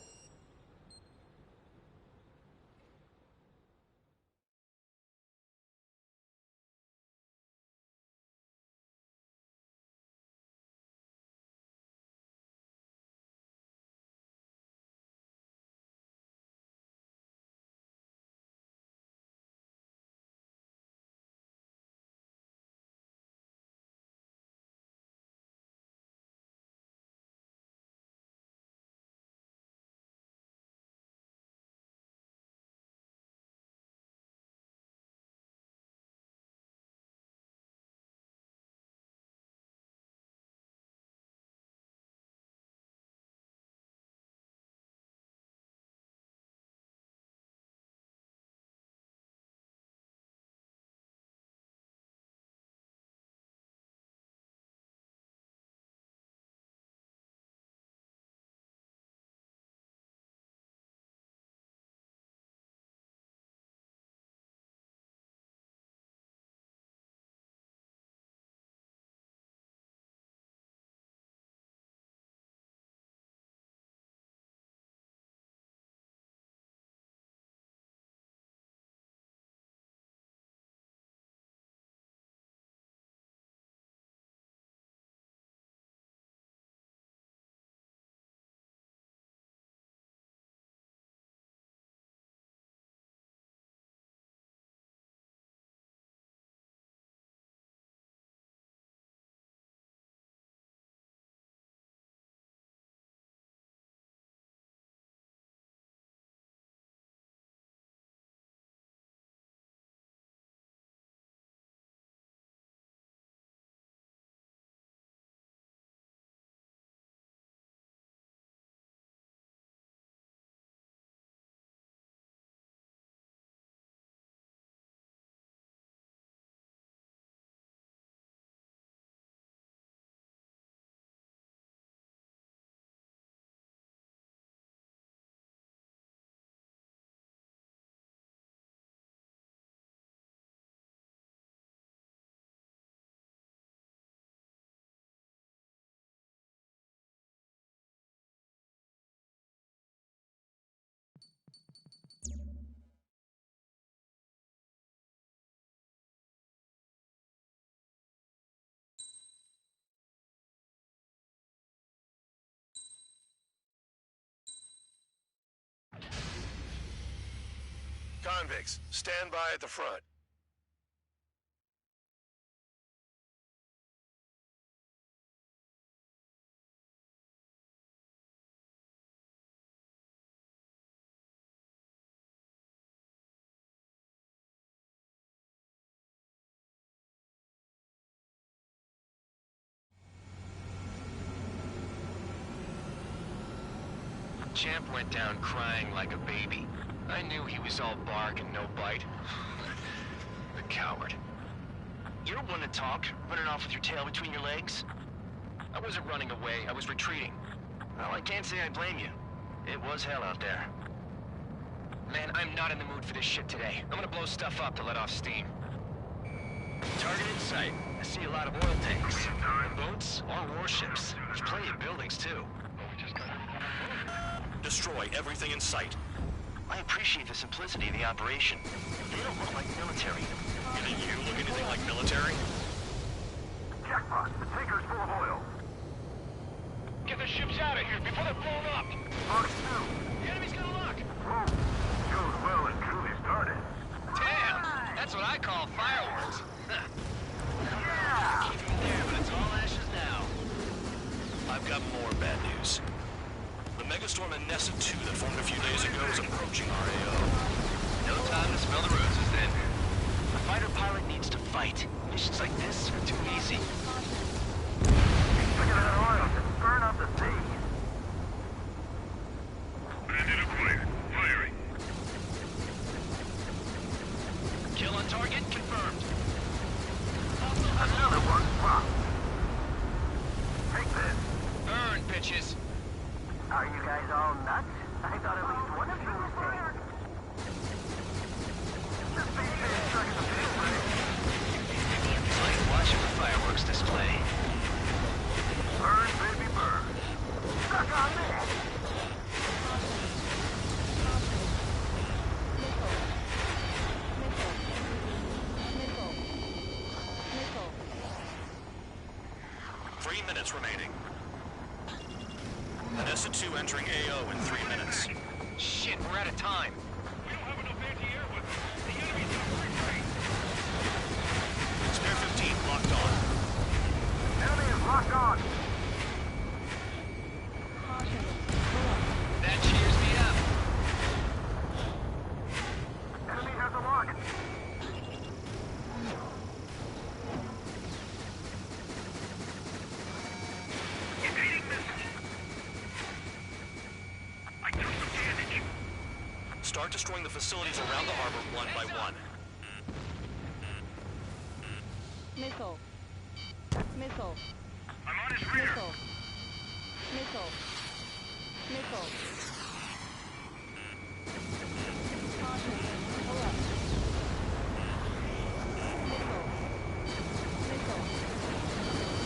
Convicts, stand by at the front. Champ went down crying like a baby. I knew he was all bark and no bite. The coward. You're one to talk, running off with your tail between your legs. I wasn't running away, I was retreating. Well, I can't say I blame you. It was hell out there. Man, I'm not in the mood for this shit today. I'm gonna blow stuff up to let off steam. Target in sight. I see a lot of oil tanks. Boats or warships. There's plenty of buildings, too. Destroy everything in sight. I appreciate the simplicity of the operation. They don't look like military. You think you look anything like military? Jackpot! The tanker's full of oil. Get the ships out of here before they're blown up! Box 2. The enemy's gonna lock! Whoa. Goes well and truly started. Damn! That's what I call fireworks. Yeah! Keep them there, but it's all ashes now. I've got more bad news. The megastorm in Nessa 2 that formed a few days ago is approaching our AO. No time to smell the roses, then. A fighter pilot needs to fight. Missions like this are too easy. Look at that oil. Just burn up the sea. Bandit acquired. Firing. Kill on target confirmed. Another one popped. Take this. Burn, bitches. Are you guys all nuts? I thought at least one of you was dead. Just be stuck in the field, right? Like watching the fireworks display. Burn, baby, burn. Stuck on this. Missile. 3 minutes remaining. Nessa 2 entering AO in 3 minutes. Shit, we're out of time. We don't have enough anti-air weapons. The enemy's in a free range. Spare 15 locked on. Enemy is locked on. That cheers me up. Enemy has a lock. Evading missile. I took some damage. Start destroying the facilities around the harbor one by one. Missile. Missile. I'm on his rear. Missile. Missile. Missile. Caution. Pull up. Missile. Missile.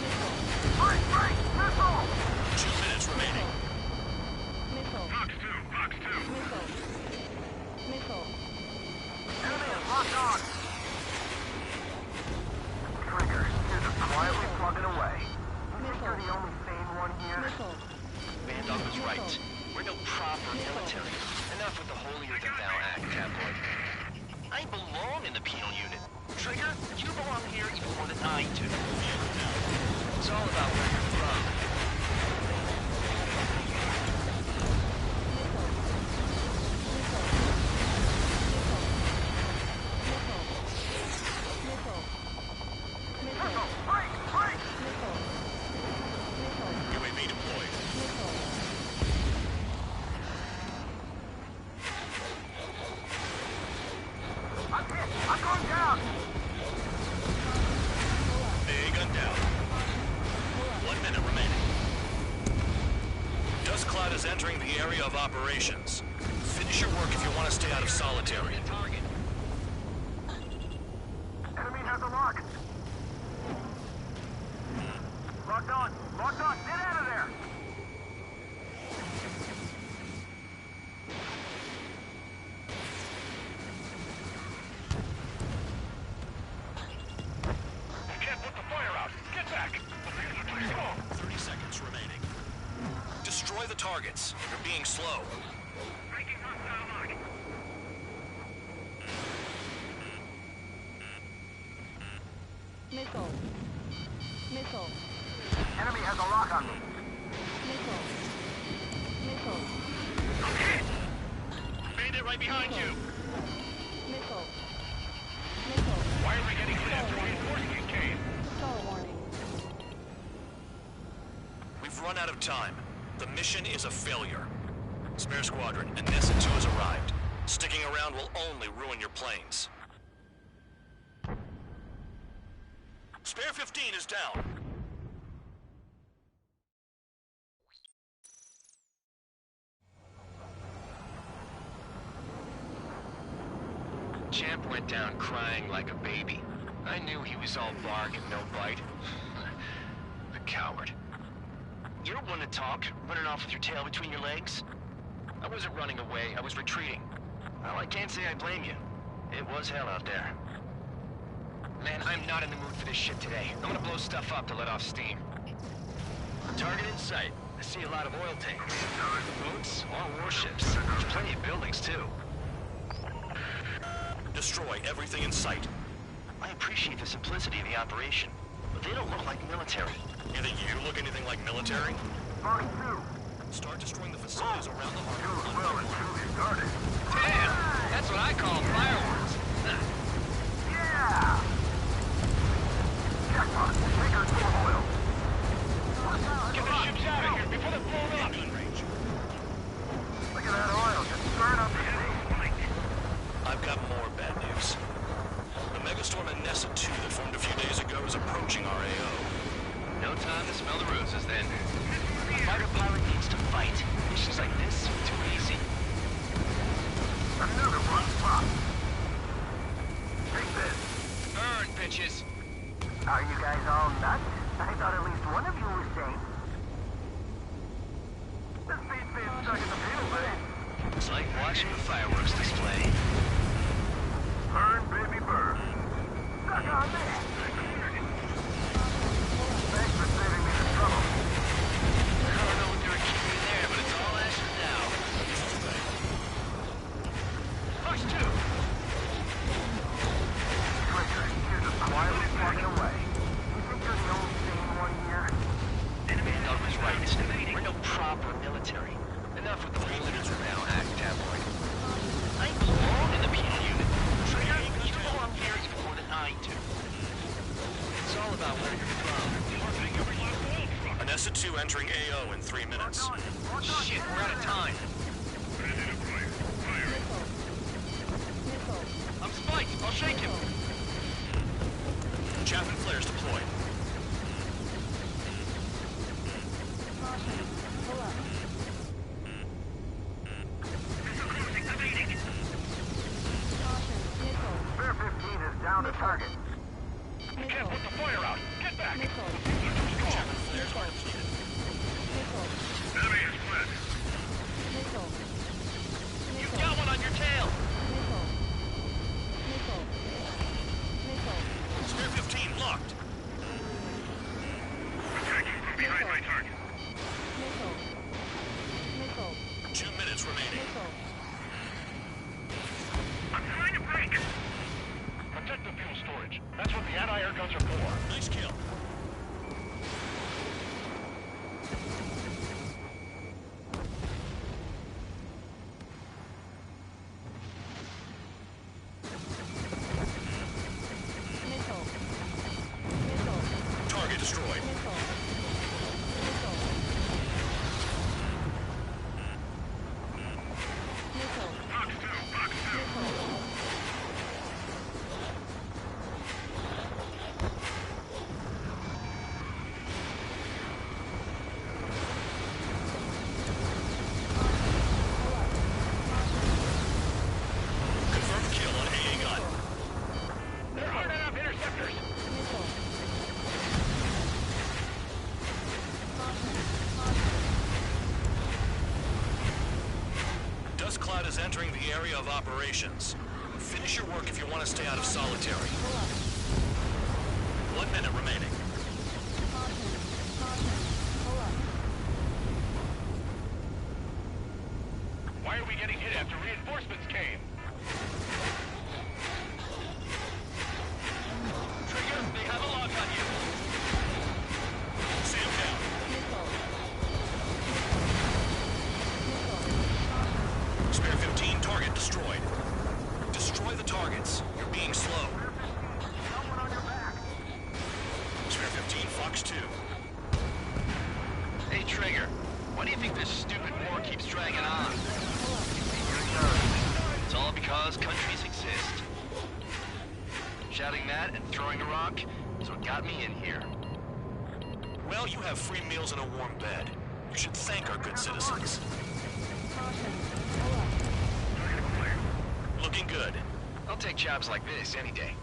Missile. Break, break, missile. 2 minutes remaining. Missile. Box 2, Box 2. Missile. Missile. Enemy is locked on. Trigger, you're just quietly plugging away. You think you're the only sane one here? Missile. Bandog was right. We're no proper military. Enough with the holier-than-thou act, tabloid. I belong in the penal unit. Trigger, you belong here even more than I do. It's all about where you're from. Missile, break, break. UAV deployed. I'm hit. I'm going down. A gun down. 1 minute remaining. Dust cloud is entering the area of operations. Finish your work if you want to stay out of solitary. Target. Enemy has a lock. Locked on. Locked on. Get out of there. You can't put the fire out. Get back. The fuse are too strong. 30 seconds remaining. Destroy the targets. You're being slow. Breaking hostile lock. Missile. Missile. Enemy has a lock on me. Missile. Missile. Okay. Bandit right behind you. Missile. Missile. Why are we getting hit after reinforcements came? Stall warning. We've run out of time. The mission is a failure. Spare Squadron, Anessa 2 has arrived. Sticking around will only ruin your planes. Spare 15 is down. Champ went down crying like a baby. I knew he was all bark and no bite. The coward. You don't want to talk, running off with your tail between your legs? I wasn't running away, I was retreating. Well, I can't say I blame you. It was hell out there. Man, I'm not in the mood for this shit today. I'm gonna blow stuff up to let off steam. Target in sight. I see a lot of oil tankers. Boats, all warships. There's plenty of buildings, too. Destroy everything in sight. I appreciate the simplicity of the operation, but they don't look like military. You think you look anything like military? Mark 2. Start destroying the facilities around the harbor. Started. Damn! That's what I call fireworks. Yeah! Jackpot. Tankers full of oil. Get the ships out of here before they're blown up. Look at that oil just burn up the sea. I've got more bad news. The megastorm Anessa 2 that formed a few days ago is approaching our AO. No time to smell the roses, then. A fighter pilot needs to fight. Missions like this are too easy. Another one pop. Take this. Burn, bitches! Are you guys all nuts? I thought at least one of you was sane. This beats being stuck in the field, babe. It's like watching a fireworks display. Burn, baby, burn. Suck on that. Thanks for saving me the trouble. I don't know what they were keeping there, but it's all ashes now. Push 2! Traitor, you're just quietly walking away. You think you're the only sane one here? Doug was right. We're no proper military. Enough with the holiness now, act tabloid. I belong in the penal unit. Traitor, you belong here even more than I do. It's all about where you're from. Anessa 2 entering AO in 3 minutes. Shit, we're out of time. I'm spiked. I'll shake him. Chaff and flares deployed. Spare 15 is down to target. You can't put the fire out. Get back. Chaff and flares are deployed. Enemy is fled. You've got one on your tail. Spare 15 locked. Attacking from behind my target. 2 minutes remaining. I'm trying to break. Protect the fuel storage. That's what the anti-air guns are for. Nice kill. Target destroyed. Box 2, box 2. Confirmed kill on AA gun. There aren't enough interceptors. Dust cloud is entering the area of operations. Finish your work if you want to stay out of solitary. 1 minute remaining. Why are we getting hit after reinforcements came? Trigger, Have a lock on you. Sam down. Spare 15, target destroyed. Destroy the targets. You're being slow. Spare 15, Fox 2. Hey, Trigger. Why do you think this stupid war keeps dragging on? It's all because countries exist. Shouting that and throwing a rock is what got me in here. Well, you have free meals and a warm bed. You should thank our good citizens. Looking good. I'll take jobs like this any day.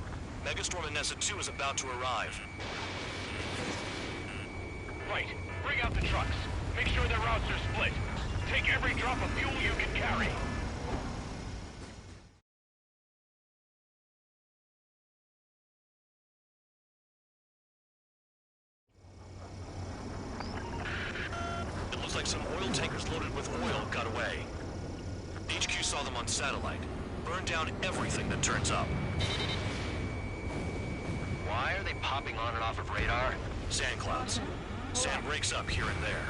Megastorm Nessa 2 is about to arrive. Right. Bring out the trucks. Make sure their routes are split. Take every drop of fuel you can carry. It looks like some oil tankers loaded with oil got away. HQ saw them on satellite. Burn down everything that turns up. Why are they popping on and off of radar? Sand clouds. Sand breaks up here and there.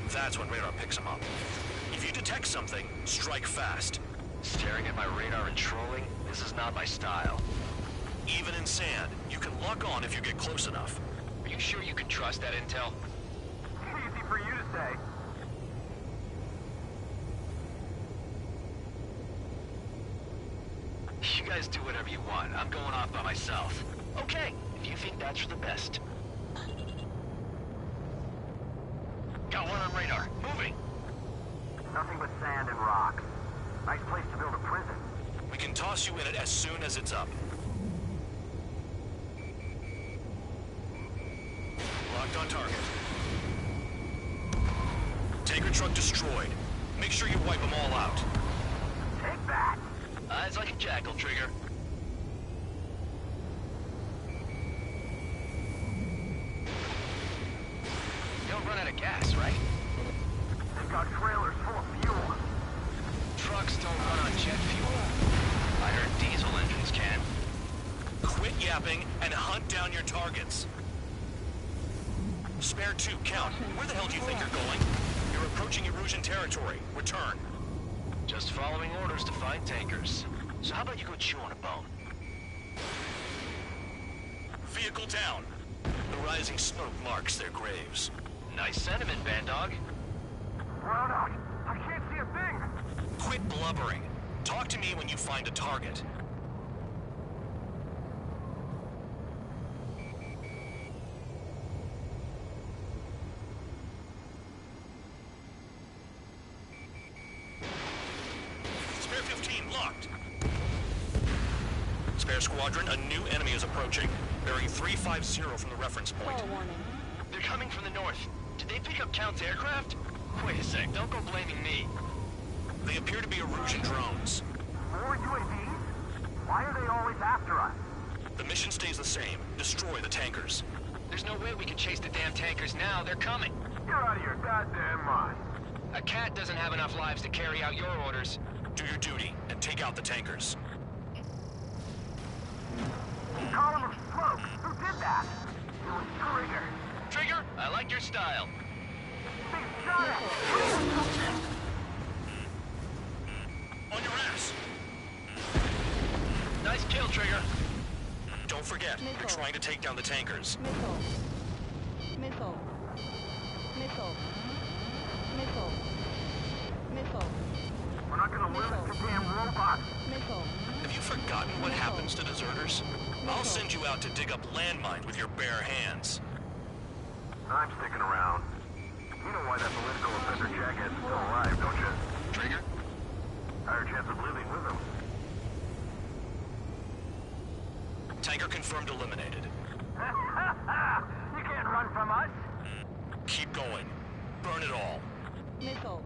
That's when radar picks them up. If you detect something, strike fast. Staring at my radar and trolling? This is not my style. Even in sand, you can lock on if you get close enough. Are you sure you can trust that intel? Easy for you to say. You guys do whatever you want. I'm going off by myself. Okay, if you think that's for the best. Got one on radar. Moving. Nothing but sand and rocks. Nice place to build a prison. We can toss you in it as soon as it's up. Locked on target. Tanker truck destroyed. Make sure you wipe them all out. Take that. Eyes like a jackal, Trigger. Don't run out of gas, right? They've got trailers full of fuel. Trucks don't run on jet fuel. I heard diesel engines can. Quit yapping and hunt down your targets. Spare 2, count. Where the hell do you think you're going? You're approaching Erusian territory. Return. Just following orders to find tankers. So how about you go chew on a bone? Vehicle down. The rising smoke marks their graves. Nice sentiment, Bandog. Round out. I can't see a thing. Quit blubbering. Talk to me when you find a target. Spare 15 locked. Spare squadron, a new enemy is approaching. Bearing 350 from the reference point. They're coming from the north. Did they pick up Count's aircraft? Wait a sec, don't go blaming me. They appear to be Erusian drones. More UAVs? Why are they always after us? The mission stays the same. Destroy the tankers. There's no way we can chase the damn tankers now. They're coming. You're out of your goddamn mind. A cat doesn't have enough lives to carry out your orders. Do your duty and take out the tankers. Column of smoke. Who did that? It was Trigger. Trigger, I like your style. Big giant. On your ass! Nice kill, Trigger. Don't forget, you're trying to take down the tankers. Missile. Missile. Missile. Missile. Missile. We're not gonna lose to damn robots. Missile. Have you forgotten what happens to deserters? I'll send you out to dig up landmines with your bare hands. I'm sticking around. You know why that political offender jackass is still alive, don't you? Trigger? Higher chance of living with him. Tanker confirmed eliminated. You can't run from us. Keep going. Burn it all. Missile.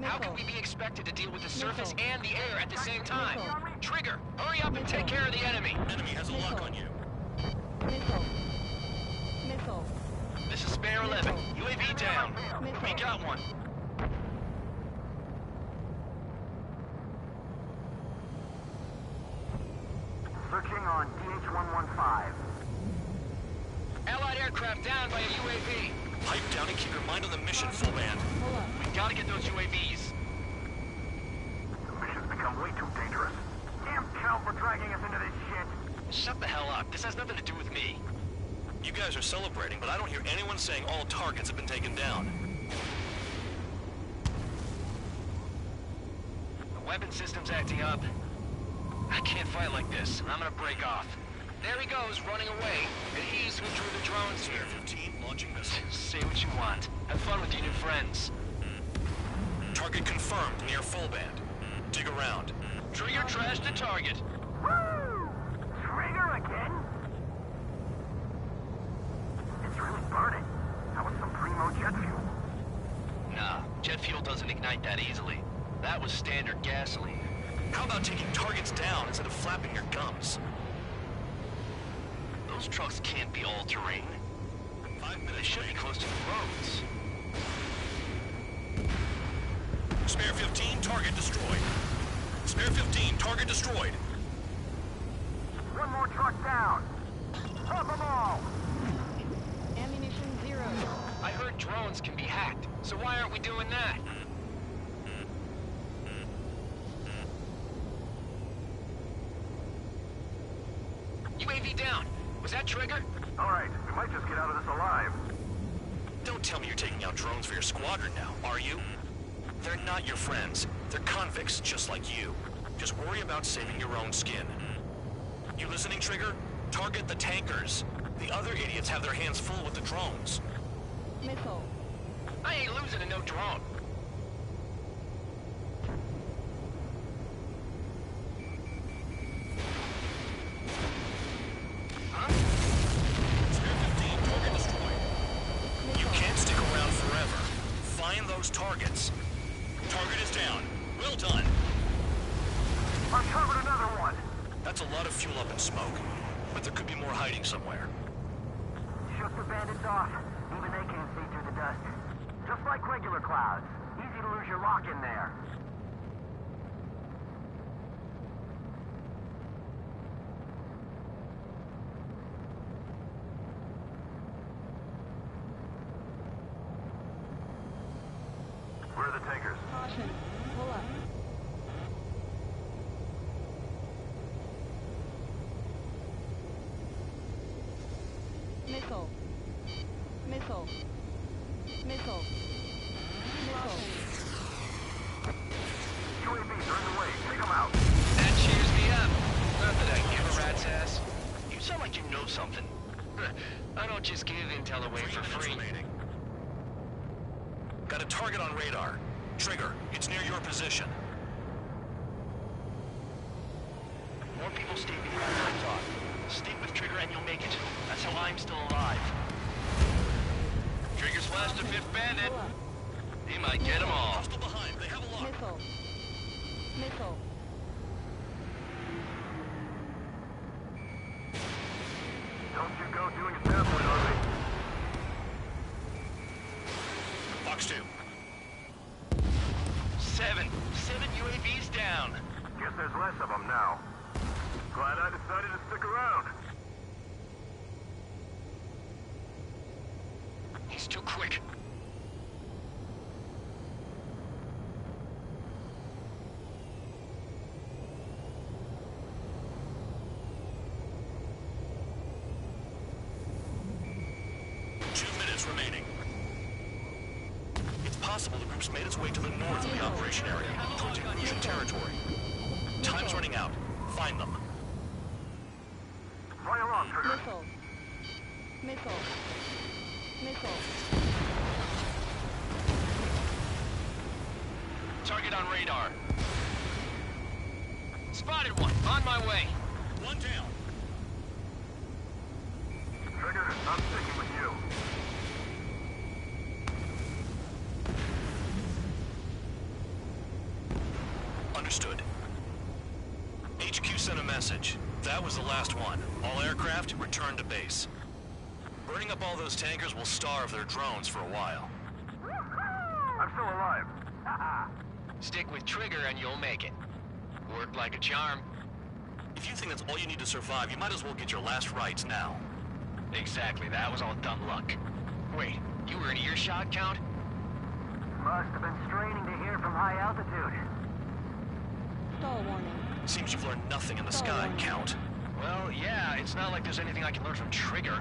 How can we be expected to deal with the surface and the air at the same time? Trigger, hurry up and take care of the enemy. Enemy has a lock on you. Missile. Missile. This is Spare 11. UAV down. We got one. Searching on DH-115. Allied aircraft down by a UAV. Pipe down and keep your mind on the mission, full band. Hold up. We gotta get those UAVs. The mission's become way too dangerous. Damn Cal for dragging us into this shit. Shut the hell up. This has nothing to do with me. You guys are celebrating, but I don't hear anyone saying all targets have been taken down. The weapon system's acting up. I can't fight like this. I'm gonna break off. There he goes, running away. And he's who drew the drones here. 15 launching missile. Say what you want. Have fun with your new friends. Target confirmed near full band. Dig around. Trigger trashed the target. Woo! Trigger again? It's really burning. That was some primo jet fuel. Nah, jet fuel doesn't ignite that easily. That was standard gasoline. How about taking targets down instead of flapping your gums? Those trucks can't be all-terrain. 5 minutes. They should be close to the roads. Spare 15, target destroyed. Spare 15, target destroyed. One more truck down. Pop them all. Ammunition 0. I heard drones can be hacked, so why aren't we doing that? UAV down. Was that Trigger? All right, we might just get out of this alive. Don't tell me you're taking out drones for your squadron now, are you? They're not your friends. They're convicts just like you. Just worry about saving your own skin. You listening, Trigger? Target the tankers. The other idiots have their hands full with the drones. Missile. I ain't losing to no drone. Huh? Spare 15, target destroyed. You can't stick around forever. Find those targets. Target is down. Well done. Uncovered another one. That's a lot of fuel up in smoke. But there could be more hiding somewhere. Shook the bandits off. Even they can't see through the dust. Just like regular clouds. Easy to lose your lock in there. Where are the tankers? Caution. Pull up. Missile. Missile. Missile. Missile. UAVs are in the way. Take them out. That cheers me up. Not that I give a rat's ass. You sound like you know something. I don't just give intel away for free. Remaining. Got a target on radar. Trigger, it's near your position. More people stay behind than I thought. Stick with Trigger and you'll make it. That's how I'm still alive. Trigger's last to fifth bandit. Pull up. He might get them all. Hostile behind, they have a lock. Missile. Missile. Don't you go doing a tabloid on me. Fox 2. 7 UAVs down. Guess there's less of them now. Glad I decided to stick around. He's too quick. Remaining. It's possible the group's made its way to the north of the operation area, towards Erusian territory. Time's running out. Find them. Fly along, Trigger. Missile. Missile. Missile. Target on radar. Spotted one. On my way. One down. Trigger, I'm sticking with you. Understood. HQ sent a message. That was the last one. All aircraft, return to base. Burning up all those tankers will starve their drones for a while. I'm still alive. Stick with Trigger and you'll make it. Worked like a charm. If you think that's all you need to survive, you might as well get your last rites now. Exactly, that was all dumb luck. Wait, you were in earshot, Count? Must have been straining to hear from high altitude. Stall warning. Seems you've learned nothing in the Stall sky, warning. Count. Well, yeah, it's not like there's anything I can learn from Trigger.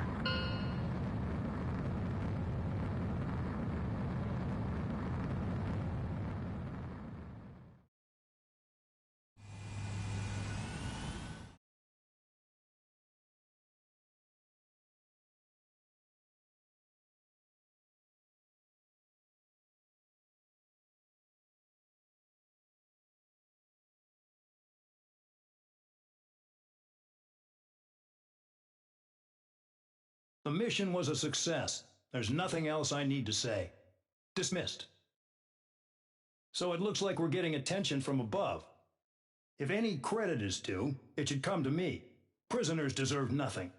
The mission was a success. There's nothing else I need to say. Dismissed. So it looks like we're getting attention from above. If any credit is due, it should come to me. Prisoners deserve nothing.